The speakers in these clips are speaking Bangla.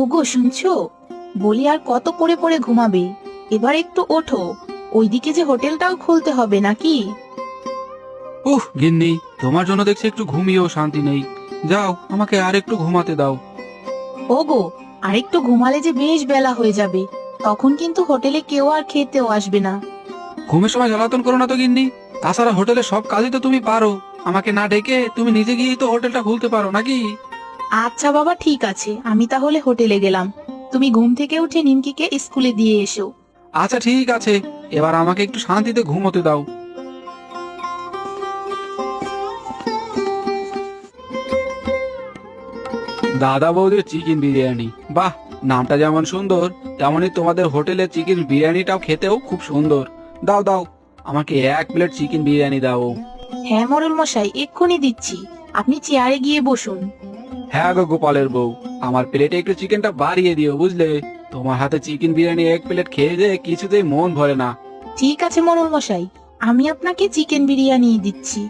ওগো শুনছো? বলি আর কত পড়ে পড়ে ঘুমাবে? এবার একটু ওঠো, ওইদিকে যে হোটেলটাও খুলতে হবে নাকি? গিন্নি, তোমার জন্য দেখছি একটু ঘুমিয়েও শান্তি নেই। যাও, আমাকে আর একটু ঘুমাতে দাও। ওগো, আরেকটু ঘুমালে যে বেশ বেলা হয়ে যাবে, তখন কিন্তু হোটেলে কেউ আর খেতেও আসবে না। ঘুমের সময় জ্বালাতন করো না তো গিন্নি। তাছাড়া হোটেলে সব কাজই তো তুমি পারো, আমাকে না ডেকে তুমি নিজে গিয়েই তো হোটেলটা খুলতে পারো নাকি? আচ্ছা বাবা, ঠিক আছে, আমি তাহলে হোটেলে গেলাম। তুমি ঘুম থেকে উঠে নিমকিকে স্কুলে দিয়ে এসো। আচ্ছা ঠিক আছে, এবার আমাকে একটু শান্তিতে ঘুমোতে দাও। দাদা বৌদির চিকেন বিরিয়ানি, বাহ! নামটা যেমন সুন্দর, তেমনই তোমাদের হোটেলের চিকেন বিরিয়ানিটাও খেতেও খুব সুন্দর। দাও দাও, আমাকে 1 প্লেট চিকেন বিরিয়ানি দাও। হ্যাঁ মোড়ল মশাই, এক্ষুনি দিচ্ছি, আপনি চেয়ারে গিয়ে বসুন। হ্যাঁ গো গোপালের বউ, আমার প্লেটে একটু চিকেনটা বাড়িয়ে দিও বুঝলে। তোমার হাতে চিকেন বিরিয়ানি 1 প্লেট খেয়ে যে কিছুতেই মন ভরে না। ঠিক আছে মোড়ল মশাই, আমি আপনাকে চিকেন বিরিয়ানি দিচ্ছি।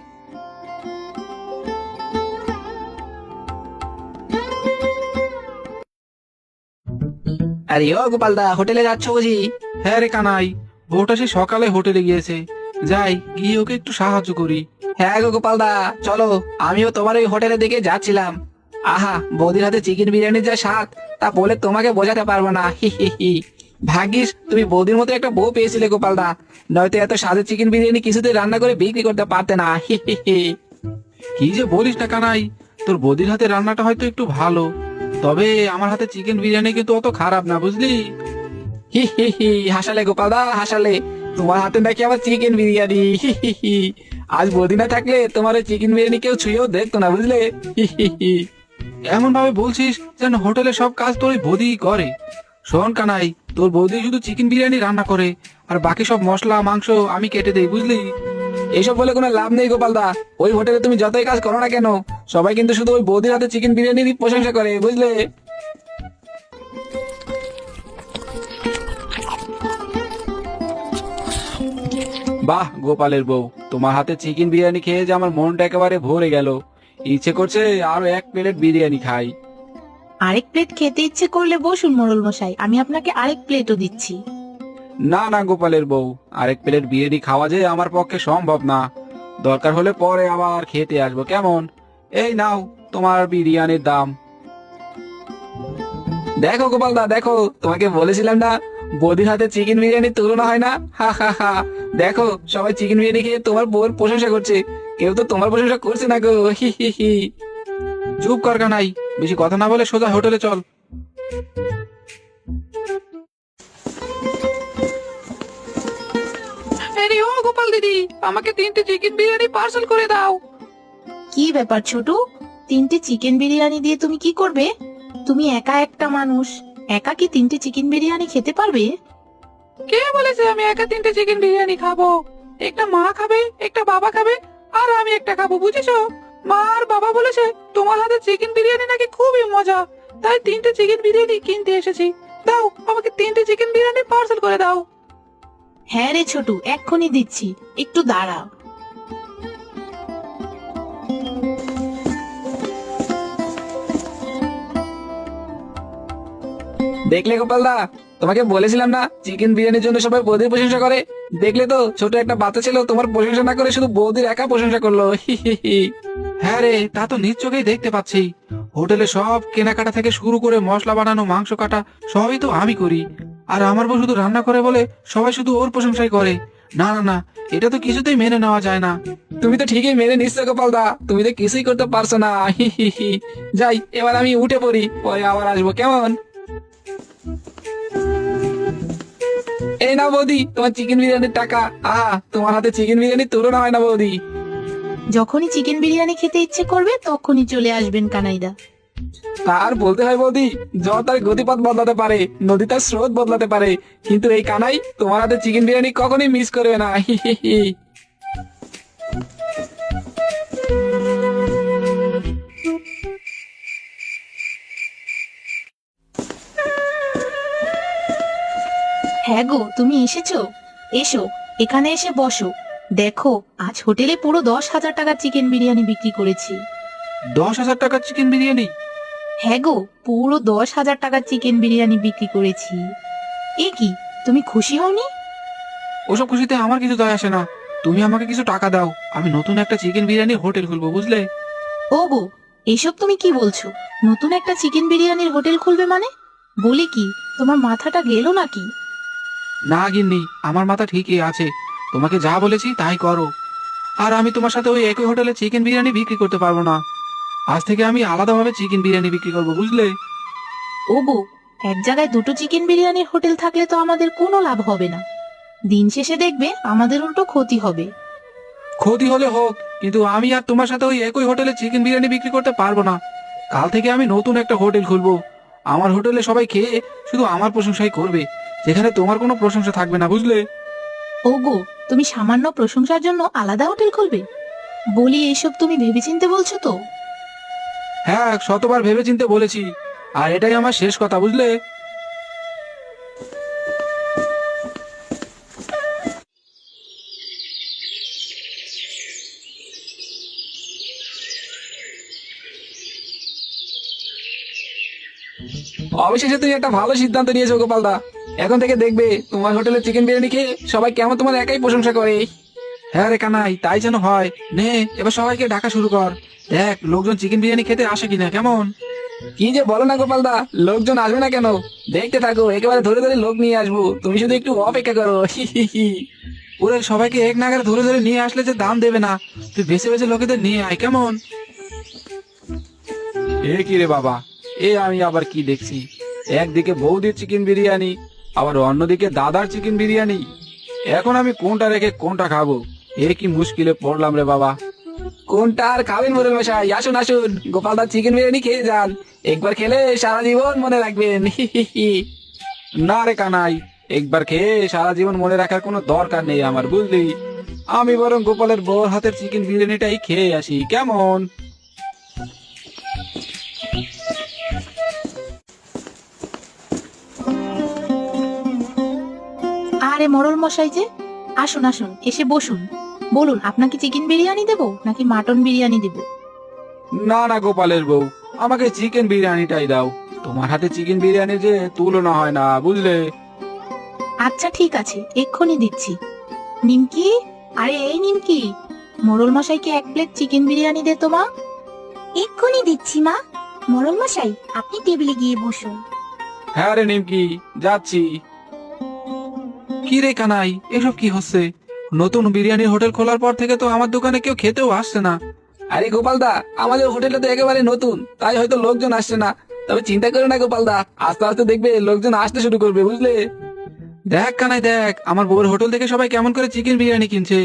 আরে ও গোপালদা, হোটেলে যাচ্ছ বুঝি? হ্যাঁ রে কানাই, বউটা সে সকালে হোটেলে গিয়েছে, যাই গিয়ে ওকে একটু সাহায্য করি। হ্যাঁ গো গোপালদা, চলো, আমিও তোমার ওই হোটেলের দিকে যাচ্ছিলাম। আহা, বৌদির হাতে চিকেন বিরিয়ানির যা স্বাদ, তা বলে তোমাকে বোঝাতে পারবো না। হি হি হি। ভাগ্যিস তুমি বৌদির মতো একটা বউ পেয়েছিলে গোপালদা, নয়তো এত স্বাদের চিকেন বিরিয়ানি কিছুতেই রান্না করে বিক্রি করতে পারতে না। হি হি হি। কি যে বলিস না কানাই, তোর বৌদির হাতে রান্নাটা হয়তো একটু ভালো, তবে আমার হাতে চিকেন বিরিয়ানি কিন্তু অত খারাপ না বুঝলি। হি হি হি, হাসালে গোপালদা হাসালে। তোমার হাতে নাকি আবার চিকেন বিরিয়ানি। হি হি হি। আজ বৌদি না থাকলে তোমার ওই চিকেন বিরিয়ানি কেউ ছুঁয়েও দেখতো না বুঝলে। হি হি হি। এমন ভাবে বলছিস যেন হোটেলে সব কাজ তোর ওই বৌদি করে। শোন কানাই, তোর বৌদি শুধু চিকেন বিরিয়ানি রান্না করে, আর বাকি সব মশলা মাংস আমি কেটে দেই বুঝলি। এইসব বলে কোনো লাভ নেই গোপালদা, ওই হোটেলে তুমি যতই কাজ করো না কেন, সবাই কিন্তু শুধু ওই বৌদির হাতে চিকেন বিরিয়ানিরই প্রশংসা করে বুঝলে। বাহ গোপালের বউ, তোমার হাতে চিকেন বিরিয়ানি খেয়ে যে আমার মনটা একেবারে ভরে গেল। ইচ্ছে করছে আরো 1 প্লেট বিরিয়ানি খাই। আরেক প্লেট খেতে ইচ্ছে করলে বসুন মোড়ল মশাই, আমি আপনাকে আরেক প্লেটও দিচ্ছি। না না গোপালের বউ, 1 প্লেট বিরিয়ানি খাওয়া যে আমার পক্ষে সম্ভব না। দরকার হলে পরে আবার খেতে আসবো কেমন। এই নাও তোমার বিরিয়ানির দাম। দেখো গোপালদা দেখো, তোমাকে বলেছিলাম না, বৌদির হাতে চিকেন বিরিয়ানির তুলনা হয় না। হা হা হা। দেখো, সবাই চিকেন বিরিয়ানি খেয়ে তোমার বউর প্রশংসা করছে, কেউ তো তোমার প্রশংসা করছে না গো। হি হি হি। চুপ কর কানাই, বেশি কথা না বলে সোজা হোটেলে চল। আরে ও গোপাল দিদি, আমাকে 3টে চিকেন বিরিয়ানি পার্সেল করে দাও। কি ব্যাপার ছোট, 3টে চিকেন বিরিয়ানি দিয়ে তুমি কি করবে? তুমি একা একটা মানুষ, একা কি 3টে চিকেন বিরিয়ানি খেতে পারবে? কে বলেছে আমি একা 3টে চিকেন বিরিয়ানি খাবো? একটা মা খাবে, একটা বাবা খাবে, আর আমি একটা খাবো, বুঝেছো? মা আর বাবা বলেছে তোমার হাতে চিকেন বিরিয়ানি নাকি খুবই মজা, তাই 3টে চিকেন বিরিয়ানি কিনতে এসেছি। দাও, আমাকে 3টে চিকেন বিরিয়ানি পার্সেল করে দাও। হ্যাঁ রে ছোটু, এক্ষুনি দিচ্ছি, একটু দাঁড়া। দেখলে গোপালদা, তোমাকে বলেছিলাম না চিকেন বিরিয়ানির জন্য সবাই বৌদির প্রশংসা করে। দেখলে তো, ছোট একটা বাচ্চা ছিল তোমার প্রশংসা না করে শুধু বৌদির একা প্রশংসা করলো। হি হি হি। হ্যাঁ রে, তা তো নিজ চোখেই দেখতে পাচ্ছি। হোটেলে সব কেনাকাটা থেকে শুরু করে মশলা বানানো মাংস কাটা সবই তো আমি করি, আর আমার বউ শুধু রান্না করে বলে সবাই শুধু ওর প্রশংসাই করে। না না না, এটা তো কিছুতেই মেনে নেওয়া যায় না। তুমি তো ঠিকই মেনে নিচ্ছ গোপালদা, তুমি তো কিছুই করতে পারছো না। হি হি হি। যাই, এবার আমি উঠে পড়ি, পরে আবার আসবো কেমন। এই না বৌদি, তোমার চিকেন বিরিয়ানির টাকা। আহা, তোমার হাতে চিকেন বিরিয়ানির তুলনা হয় না বৌদি। যখনই চিকেন বিরিয়ানি খেতে ইচ্ছে করবে তখনই চলে আসবেন কানাইদা। তার বলতে হয় বৌদি, জল তার গতিপথ বদলাতে পারে, নদী তার স্রোত বদলাতে পারে, কিন্তু এই কানাই তোমার হাতে চিকেন বিরিয়ানি কখনোই মিস করবে না। হি হি হি। হ্যাঁ গো, তুমি এসেছো? এসো, এখানে এসে বসো। দেখো, আজ হোটেলে পুরো 10,000 টাকার চিকেন বিরিয়ানি বিক্রি করেছি। 10,000 টাকার চিকেন বিরিয়ানি? হ্যাঁ গো, পুরো 10,000 টাকার চিকেন বিরিয়ানি বিক্রি করেছি। এ কি, তুমি খুশি হওনি? ওসব খুশিতে আমার কিছু যায় আসে না। তুমি আমাকে কিছু টাকা দাও, আমি নতুন একটা চিকেন বিরিয়ানি হোটেল খুলবো, বুঝলে? ওগো, এসব তুমি কি বলছো? নতুন একটা চিকেন বিরিয়ানির হোটেল খুলবে মানে? বলি কি, তোমার মাথাটা গেল নাকি? না গিন্নি, আমার মাথা ঠিকই আছে। তোমাকে যা বলেছি তাই করো। আর আমি তোমার সাথে ওই একই হোটেলে চিকেন বিরিয়ানি বিক্রি করতে পারবো না। আজ থেকে আমি আলাদাভাবে চিকেন বিরিয়ানি বিক্রি করবো, বুঝলে? ওগো, এক জায়গায় দুটো চিকেন বিরিয়ানির হোটেল থাকলে তো আমাদের কোনো লাভ হবে না। দিন শেষে দেখবে আমাদের উল্টো ক্ষতি হবে। ক্ষতি হলে হোক, কিন্তু আমি আর তোমার সাথে ওই একই হোটেলে চিকেন বিরিয়ানি বিক্রি করতে পারবো না। কাল থেকে আমি নতুন একটা হোটেল খুলবো। আমার হোটেলে সবাই খেয়ে শুধু আমার প্রশংসাই করবে, যেখানে তোমার কোনো প্রশংসা থাকবে না, বুঝলে? ওগো, তুমি সামান্য প্রশংসার জন্য আলাদা হোটেল খুলবে? বলি, এইসব তুমি ভেবেচিন্তে বলছো তো? হ্যাঁ, শতবার ভেবেচিন্তে বলেছি, আর এটাই আমার শেষ কথা, বুঝলে? অবশেষে তুমি একটা ভালো সিদ্ধান্ত নিয়েছো গোপালদা। এখন থেকে দেখবে তোমার হোটেলে চিকেন বিরিয়ানি খেয়ে সবাই কেমন তোমার একাই প্রশংসা করে। হ্যাঁ রে কানাই, তাই যেন হয়। নে, এবার সবাইকে ডাকা শুরু কর। দেখ লোকজন চিকেন বিরিয়ানি খেতে আসে কিনা, কেমন? কি যে বলো না গোপালদা, লোকজন আসবে না কেন? দেখতে থাকো, একেবারে ধরে ধরে লোক নিয়ে আসবো, তুমি শুধু একটু অপেক্ষা করো। হি হি হি। ওরে, সবাইকে এক নাগারে ধরে ধরে নিয়ে আসলে যে দাম দেবে না, তুই বেছে বেছে লোকেদের নিয়ে আয়, কেমন? এ কি রে বাবা, এ আমি আবার কি দেখছি? একদিকে বৌদির চিকেন বিরিয়ানি, আবার অন্যদিকে দাদার চিকেন বিরিয়ানি। এখন আমি কোনটা রেখে কোনটা খাবো? এ কি মুশকিলে পড়লাম রে বাবা। কোনটা আর খাবেন মোড়ল মশাই? আসুন আসুন, গোপালদার চিকেন বিরিয়ানি খেয়ে যান। একবার খেলে সারা জীবন মনে রাখবেন। হি হি হি। না রে কানাই, একবার খেয়ে সারা জীবন মনে রাখার কোনো দরকার নেই আমার, বুঝলি? আমি বরং গোপালের বউর হাতের চিকেন বিরিয়ানিটাই খেয়ে আসি, কেমন? আরে মোড়ল মশাই যে, আসুন আসুন, এসে বসুন। বলুন, আপনাকে চিকেন বিরিয়ানি দেবো নাকি মাটন বিরিয়ানি দেবো? না না গোপালের বউ, আমাকে চিকেন বিরিয়ানিটাই দাও। তোমার হাতে চিকেন বিরিয়ানির যে তুলনা হয় না, বুঝলে? আচ্ছা ঠিক আছে, এক্ষুনি দিচ্ছি। নিমকি, আরে এই নিমকি, মোড়ল মশাইকে 1 প্লেট চিকেন বিরিয়ানি দে তো মা। এক্ষুনি দিচ্ছি মা। মোড়ল মশাই, আপনি টেবিলে গিয়ে বসুন। হ্যাঁ রে নিমকি, যাচ্ছি। কি রে কানাই, এসব কি হচ্ছে? নতুন বিরিয়ানির হোটেল খোলার পর থেকে তো আমার দোকানে কেউ খেতেও আসছে না। আরে গোপালদা, আমাদের হোটেলটা তো একেবারে নতুন, তাই হয়তো লোকজন আসছে না। তবে চিন্তা করো না গোপালদা, আস্তে আস্তে দেখবে লোকজন আসতে শুরু করবে, বুঝলে? দেখ কানাই দেখ, আমার বউর হোটেল থেকে সবাই কেমন করে চিকেন বিরিয়ানি কিনছে।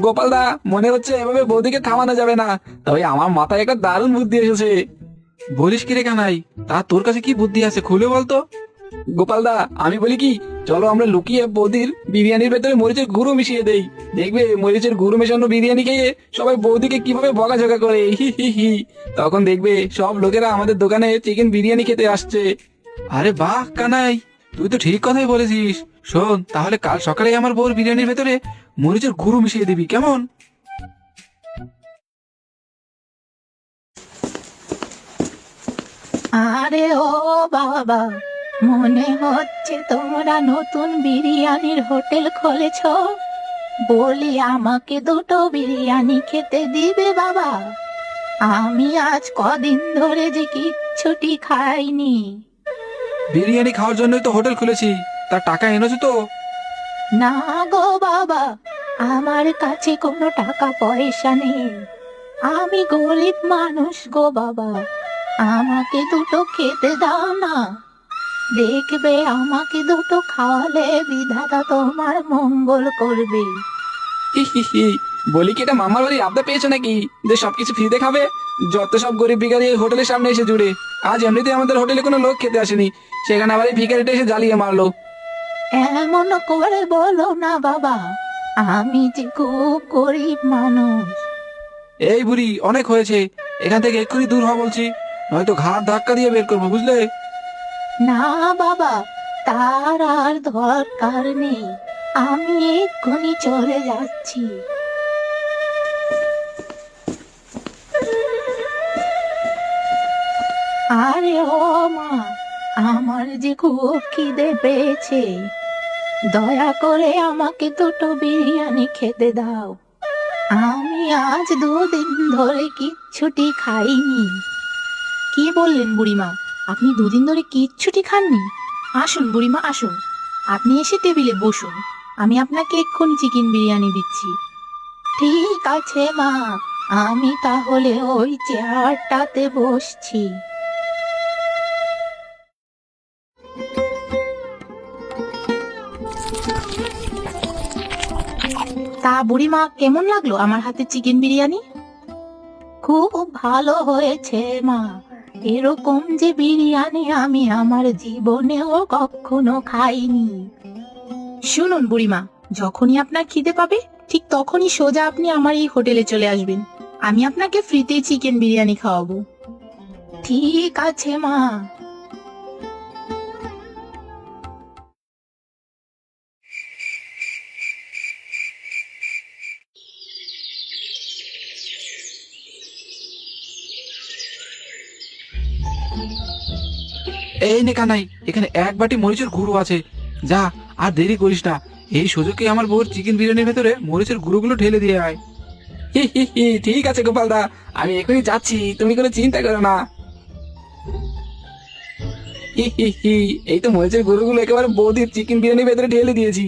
গোপালদা, মনে হচ্ছে এভাবে বৌদিকে থামানো যাবে না। তবে আমার মাথায় একটা দারুণ বুদ্ধি এসেছে। বলিস কি রে কানাই, তা তোর কাছে কি বুদ্ধি আছে, খুলে বলতো। গোপালদা, আমি বলি কি, চলো আমরা লুকিয়ে বৌদির বিরিয়ানির ভেতরে মরিচের গুঁড়ো মিশিয়ে দেই। দেখবে মরিচের গুঁড়ো মেশানো বিরিয়ানি খেয়ে সবাই বৌদিকে কিভাবে বকাঝকা করে। হি হি হি। তখন দেখবে সব লোকেরা আমাদের দোকানে চিকেন বিরিয়ানি খেতে আসছে। আরে বাহ কানাই, তুই তো ঠিক কথাই বলেছিস। শোন, তাহলে কাল সকালে আমার বউর বিরিয়ানির ভেতরে মরিচের গুঁড়ো মিশিয়ে দিবি, কেমন? আরে ও বাবা, মনে হচ্ছে তোমরা নতুন বিরিয়ানির হোটেল খুলেছ। বলি, আমাকে 2টো বিরিয়ানি খেতে দিবে বাবা? আমি আজ কদিন ধরে যে কিচ্ছুটি খাইনি। বিরিয়ানি খাওয়ার জন্যই তো হোটেল খুলেছি, তার টাকা এনেছো তো? না গো বাবা, আমার কাছে কোনো টাকা পয়সা নেই। আমি গরিব মানুষ গো বাবা, আমাকে 2টো খেতে দাও না। দেখবে আমাকে 2টো খাওয়ালে বিধাতা তোমার মঙ্গল করবে। হি হি হি। বলি কি, এটা মামার বাড়ির আবদা পেয়েছো নাকি যে সবকিছু ফ্রিতে খাবে? যত সব গরিব ভিখারি এই হোটেলের সামনে এসে জুড়ে। আজ এমনিতে আমাদের হোটেলে কোনো লোক খেতে আসেনি, সেখানে আবার এই ভিখারিটা এসে জ্বালিয়ে মারলো। এমন করে বলো না বাবা, আমি যে খুব গরিব মানুষ। এই বুড়ি, অনেক হয়েছে, এখান থেকে এক্ষুনি দূর হ বলছি, নয়তো ঘাড় ধাক্কা দিয়ে বের করবো, বুঝলে? না বাবা, তার আর দরকার নেই। আমি এক্ষুনি চলে যাচ্ছি। আরে ও মা, আমার যে খুব খিদে পেয়েছে, দয়া করে আমাকে দুটো বিরিয়ানি খেতে দাও। আমি আজ 2 দিন ধরে কিচ্ছুটি খাইনি। কি বললেন বুড়িমা, আপনি 2 দিন ধরে কিচ্ছুটি খাননি? আসুন বুড়িমা আসুন, আপনি এসে টেবিলে বসুন, আমি আপনাকে এক্ষুনি চিকেন বিরিয়ানি দিচ্ছি। ঠিক আছে মা, আমি তাহলে ওই চেয়ারটাতে বসছি। তা বুড়িমা, কেমন লাগলো আমার হাতে চিকেন বিরিয়ানি? খুব ভালো হয়েছে মা, এরকম যে বিরিয়ানি আমি আমার জীবনেও কখনো খাইনি। শুনুন বুড়িমা, যখনই আপনার খিদে পাবে ঠিক তখনই সোজা আপনি আমার এই হোটেলে চলে আসবেন, আমি আপনাকে ফ্রিতে চিকেন বিরিয়ানি খাওয়াবো। ঠিক আছে মা। এই নে কানাই, এখানে 1 বাটি মরিচের গুঁড়ো আছে, যা আর দেরি করিস না, এই সুযোগে আমার বউর চিকেন বিরিয়ানির ভেতরে মরিচের গুঁড়োগুলো ঢেলে দিয়ে আয়। ঠিক আছে গোপাল দা, আমি এখনই যাচ্ছি, তুমি কোনো চিন্তা করো না। এই তো মরিচের গুঁড়োগুলো একেবারে বৌদির চিকেন বিরিয়ানির ভেতরে ঢেলে দিয়েছি।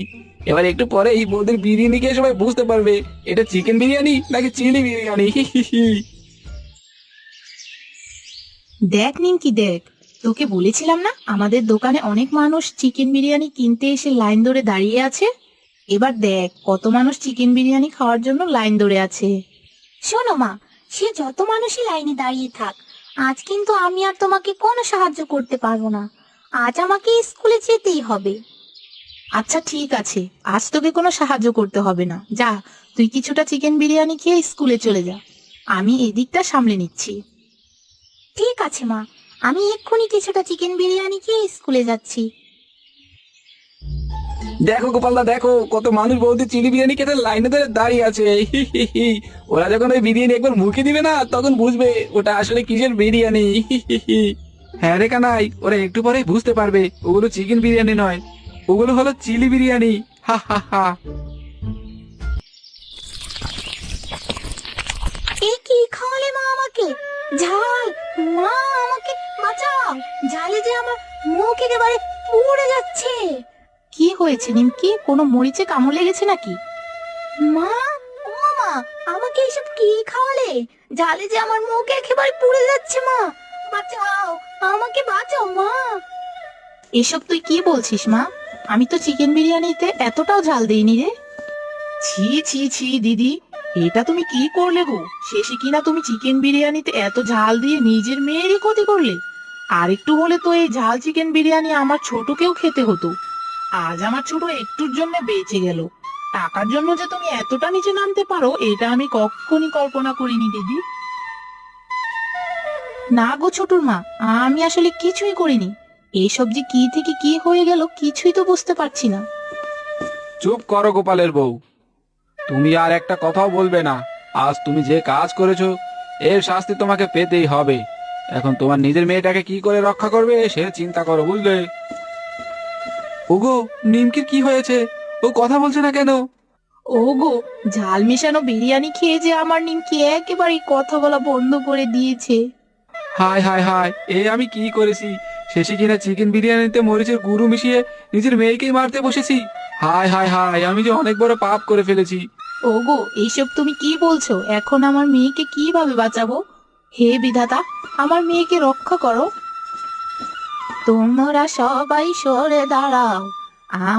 এবার একটু পরে এই বৌদির বিরিয়ানি খেয়ে সবাই বুঝতে পারবে এটা চিকেন বিরিয়ানি নাকি চিলি বিরিয়ানি। দেখ নিমকি দেখ, তোকে বলেছিলাম না আমাদের দোকানে অনেক মানুষ চিকেন বিরিয়ানি কিনতে এসে লাইন ধরে দাঁড়িয়ে আছে। এবার দেখ কত মানুষ চিকেন বিরিয়ানি খাওয়ার জন্য লাইন ধরে আছে। শোনো মা, সে যত মানুষই লাইনে দাঁড়িয়ে থাক, আজ কিন্তু আমি আর তোমাকে কোনো সাহায্য করতে পারবো না। আজ আমাকে স্কুলে যেতেই হবে। আচ্ছা ঠিক আছে, আজ তোকে কোনো সাহায্য করতে হবে না, যা তুই কিছুটা চিকেন বিরিয়ানি খেয়ে স্কুলে চলে যা, আমি এদিকটা সামলে নিচ্ছি। ঠিক আছে মা, আমি এক্ষুনি কিছুটা চিকেন বিরিয়ানি খেয়ে স্কুলে যাচ্ছি। দেখো গোপালদা, দেখো কত মানুষ বৌদি চিলি বিরিয়ানি খেতে লাইনে ধরে দাঁড়িয়ে আছে। ওরা যখন ওই বিরিয়ানি একবার মুখে দিবে না, তখন বুঝবে ওটা আসলে কিসের বিরিয়ানি। হ্যাঁ রে কানাই, ওরা একটু পরেই বুঝতে পারবে ওগুলো চিকেন বিরিয়ানি নয়, ওগুলো হলো চিলি বিরিয়ানি। হা হা হা। এ কি খাওয়ালে মা আমাকে? ঝাল! মা আমাকে বাঁচাও, ঝালে যে আমার মুখ একেবারে পুড়ে যাচ্ছে। কি হয়েছে নিমকি, কোনো মরিচে কামড় লেগেছে নাকি? মা, ও মা, আমাকে এসব কি খাওয়ালে? ঝালে যে আমার মুখ একেবারে পুড়ে যাচ্ছে। মা বাঁচাও, আমাকে বাঁচাও মা। এসব তুই কি বলছিস মা? আমি তো চিকেন বিরিয়ানিতে এতটাও ঝাল দেইনি রে। ছি ছি ছি দিদি, এটা তুমি কি করলে গো? শেষে কিনা তুমি চিকেন বিরিয়ানিতে এত ঝাল দিয়ে নিজের মেয়েরই ক্ষতি করলে। আর একটু হলে তো এই ঝাল চিকেন বিরিয়ানি আমার ছোটকেও খেতে হতো। আজ আমার ছোট একটুর জন্য বেঁচে গেল। টাকার জন্য যে তুমি এতটা নিচে নামতে পারো, এটা আমি কখনই কল্পনা করিনি দিদি। না গো ছোটুর মা, আমি আসলে কিছুই করিনি। এইসব যে কি থেকে কি হয়ে গেল কিছুই তো বুঝতে পারছি না। চুপ করো গোপালের বউ, তুমি আর একটা কথাও বলবে না। আজ তুমি যে কাজ করেছো এর শাস্তি তোমাকে পেতেই হবে। এখন তোমার নিজের মেয়েটাকে কি করে রক্ষা করবে সে চিন্তা করো, বুঝলে? ওগো, নিমকির কি হয়েছে? ও কথা বলছে না কেন? ওগো, ঝাল মেশানো বিরিয়ানি খেয়ে যে আমার নিমকি একেবারে কথা বলা বন্ধ করে দিয়েছে। হায় হায় হায়, এ আমি কি করেছি? শেষে কিনা চিকেন বিরিয়ানিতে মরিচের গুঁড়ো মিশিয়ে নিজের মেয়েকেই মারতে বসেছি। হায় হায় হায়, আমি যে অনেক বড় পাপ করে ফেলেছি। ওগো, এইসব তুমি কি বলছো? এখন আমার মেয়েকে কিভাবে বাঁচাবো? হে বিধাতা, আমার মেয়েকে রক্ষা করো। তোমরা সবাই সরে দাঁড়াও,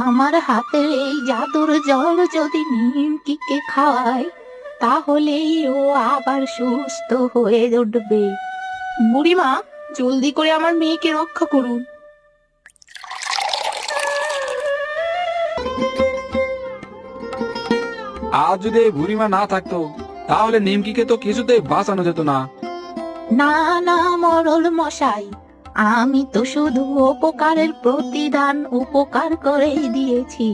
আমার হাতের এই জাদুর জল যদি নিমকিকে খাওয়ায় তাহলেই ও আবার সুস্থ হয়ে উঠবে। বুড়িমা, জলদি করে আমার মেয়েকে রক্ষা করুন। আজ যদি এই বুড়িমা না থাকতো তাহলে নিমকিকে তো কিছুতেই বাঁচানো যেত না। না না মরল মশাই, আমি তো শুধু উপকারের প্রতিদান উপকার করেই দিয়েছি।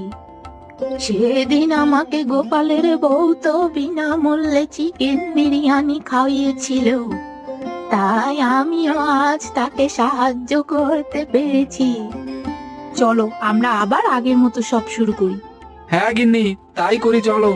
সেদিন আমাকে গোপালের বউ তো বিনামূল্যে চিকেন বিরিয়ানি খাইয়েছিল, তাই আমিও আজ তাকে সাহায্য করতে পেরেছি। চলো আমরা আবার আগের মতো সব শুরু করি। হ্যাঁ গিন্নি, তাই করি চলো।